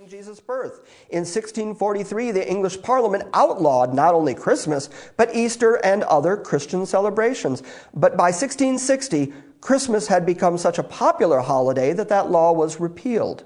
Jesus' birth. In 1643, the English Parliament outlawed not only Christmas, but Easter and other Christian celebrations. But by 1660, Christmas had become such a popular holiday that that law was repealed.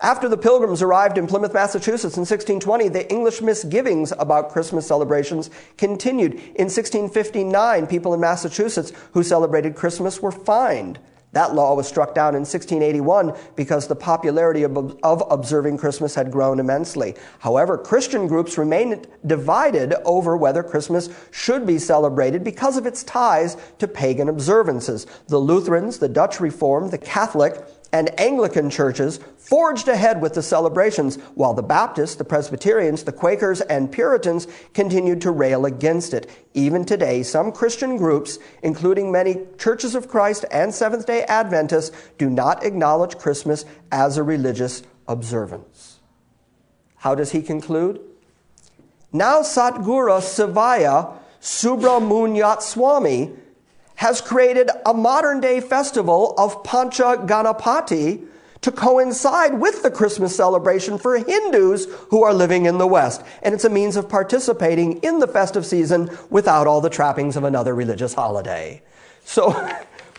After the Pilgrims arrived in Plymouth, Massachusetts in 1620, the English misgivings about Christmas celebrations continued. In 1659, people in Massachusetts who celebrated Christmas were fined. That law was struck down in 1681 because the popularity of observing Christmas had grown immensely. However, Christian groups remained divided over whether Christmas should be celebrated because of its ties to pagan observances. The Lutherans, the Dutch Reformed, the Catholic, and Anglican churches forged ahead with the celebrations, while the Baptists, the Presbyterians, the Quakers, and Puritans continued to rail against it. Even today, some Christian groups, including many Churches of Christ and Seventh-day Adventists, do not acknowledge Christmas as a religious observance. How does he conclude? Now Satguru Sivaya Subramanyat Swami has created a modern-day festival of Pancha Ganapati to coincide with the Christmas celebration for Hindus who are living in the West. And it's a means of participating in the festive season without all the trappings of another religious holiday. So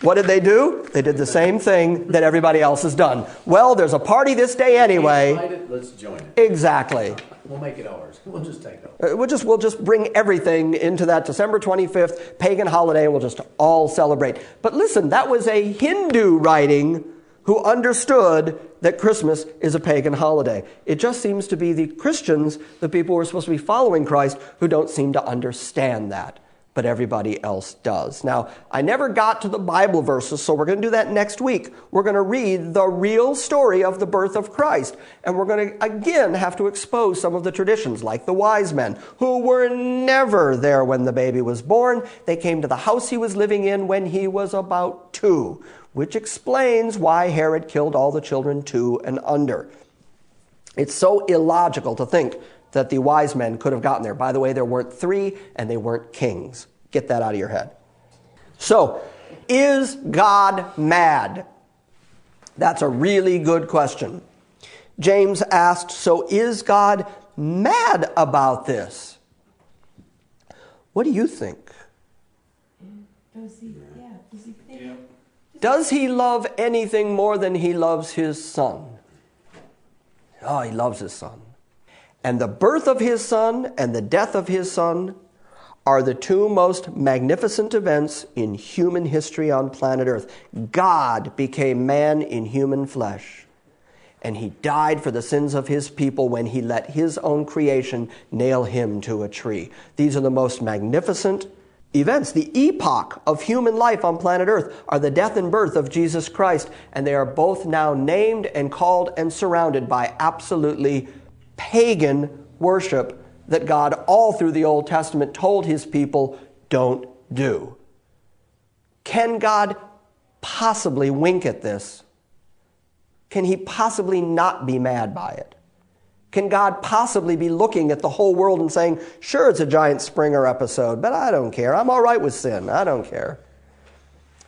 what did they do? They did the same thing that everybody else has done. Well, there's a party this day anyway. Let's join it. Exactly. We'll make it ours. We'll just take it. We'll just bring everything into that December 25th pagan holiday, and we'll just all celebrate. But listen, that was a Hindu writing who understood that Christmas is a pagan holiday. It just seems to be the Christians, the people who are supposed to be following Christ, who don't seem to understand that. But everybody else does. Now, I never got to the Bible verses, so we're going to do that next week. We're going to read the real story of the birth of Christ. And we're going to, again, have to expose some of the traditions, like the wise men, who were never there when the baby was born. They came to the house he was living in when he was about 2, which explains why Herod killed all the children 2 and under. It's so illogical to think that the wise men could have gotten there. By the way, there weren't 3, and they weren't kings. Get that out of your head. So, is God mad? That's a really good question. James asked, so is God mad about this? What do you think? Does he love anything more than he loves his son? Oh, he loves his son. And the birth of his son and the death of his son are the 2 most magnificent events in human history on planet Earth. God became man in human flesh, and he died for the sins of his people when he let his own creation nail him to a tree. These are the most magnificent events. The epoch of human life on planet Earth are the death and birth of Jesus Christ, and they are both now named and called and surrounded by absolutely pagan worship that God all through the Old Testament told his people don't do. Can God possibly wink at this? Can he possibly not be mad by it? Can God possibly be looking at the whole world and saying, sure, it's a Giant Springer episode, but I don't care. I'm all right with sin. I don't care.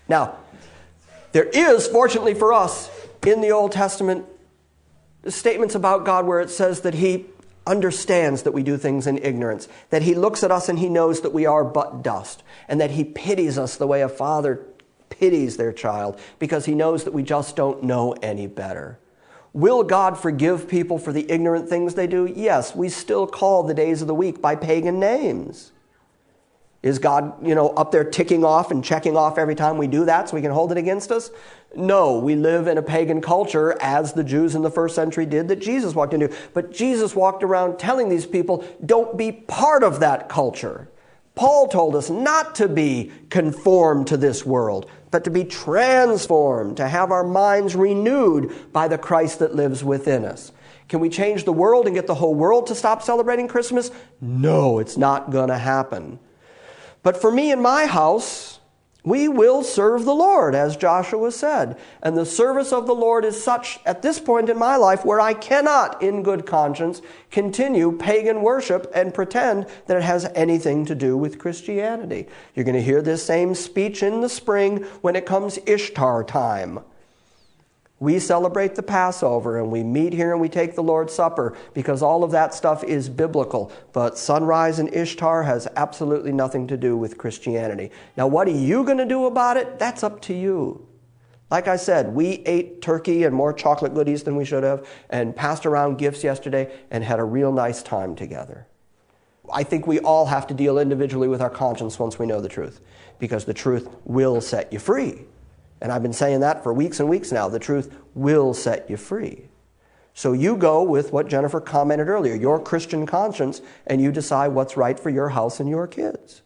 Now, there is, fortunately for us, in the Old Testament, statements about God where it says that he understands that we do things in ignorance, that he looks at us and he knows that we are but dust, and that he pities us the way a father pities their child because he knows that we just don't know any better. Will God forgive people for the ignorant things they do? Yes, we still call the days of the week by pagan names. Is God, up there ticking off and checking off every time we do that so we can hold it against us? No, we live in a pagan culture as the Jews in the first century did that Jesus walked into. But Jesus walked around telling these people, don't be part of that culture. Paul told us not to be conformed to this world, but to be transformed, to have our minds renewed by the Christ that lives within us. Can we change the world and get the whole world to stop celebrating Christmas? No, it's not going to happen. But for me and my house, we will serve the Lord, as Joshua said. And the service of the Lord is such at this point in my life where I cannot, in good conscience, continue pagan worship and pretend that it has anything to do with Christianity. You're going to hear this same speech in the spring when it comes Ishtar time. We celebrate the Passover and we meet here and we take the Lord's Supper because all of that stuff is biblical. But sunrise and Ishtar has absolutely nothing to do with Christianity. Now, what are you going to do about it? That's up to you. Like I said, we ate turkey and more chocolate goodies than we should have and passed around gifts yesterday and had a real nice time together. I think we all have to deal individually with our conscience once we know the truth, because the truth will set you free. And I've been saying that for weeks and weeks now. The truth will set you free. So you go with what Jennifer commented earlier, your Christian conscience, and you decide what's right for your house and your kids.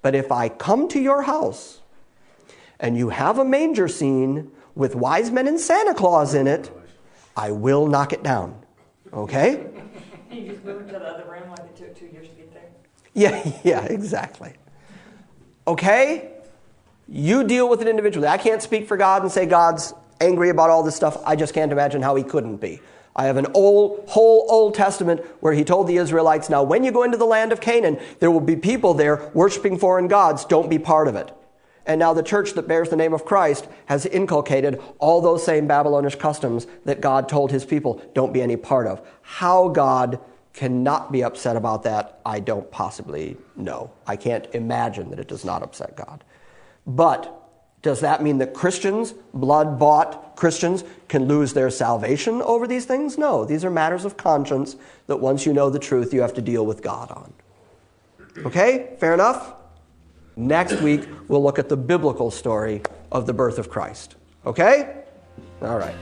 But if I come to your house and you have a manger scene with wise men and Santa Claus in it, I will knock it down. Okay? You just move it to the other room like it took 2 years to get there? Yeah, exactly. Okay? You deal with it individually. I can't speak for God and say God's angry about all this stuff. I just can't imagine how he couldn't be. I have an whole Old Testament where he told the Israelites, now when you go into the land of Canaan, there will be people there worshiping foreign gods. Don't be part of it. And now the church that bears the name of Christ has inculcated all those same Babylonish customs that God told his people don't be any part of. How God cannot be upset about that, I don't possibly know. I can't imagine that it does not upset God. But does that mean that Christians, blood-bought Christians, can lose their salvation over these things? No, these are matters of conscience that once you know the truth, you have to deal with God on. Okay, fair enough? Next week, we'll look at the biblical story of the birth of Christ. Okay? All right.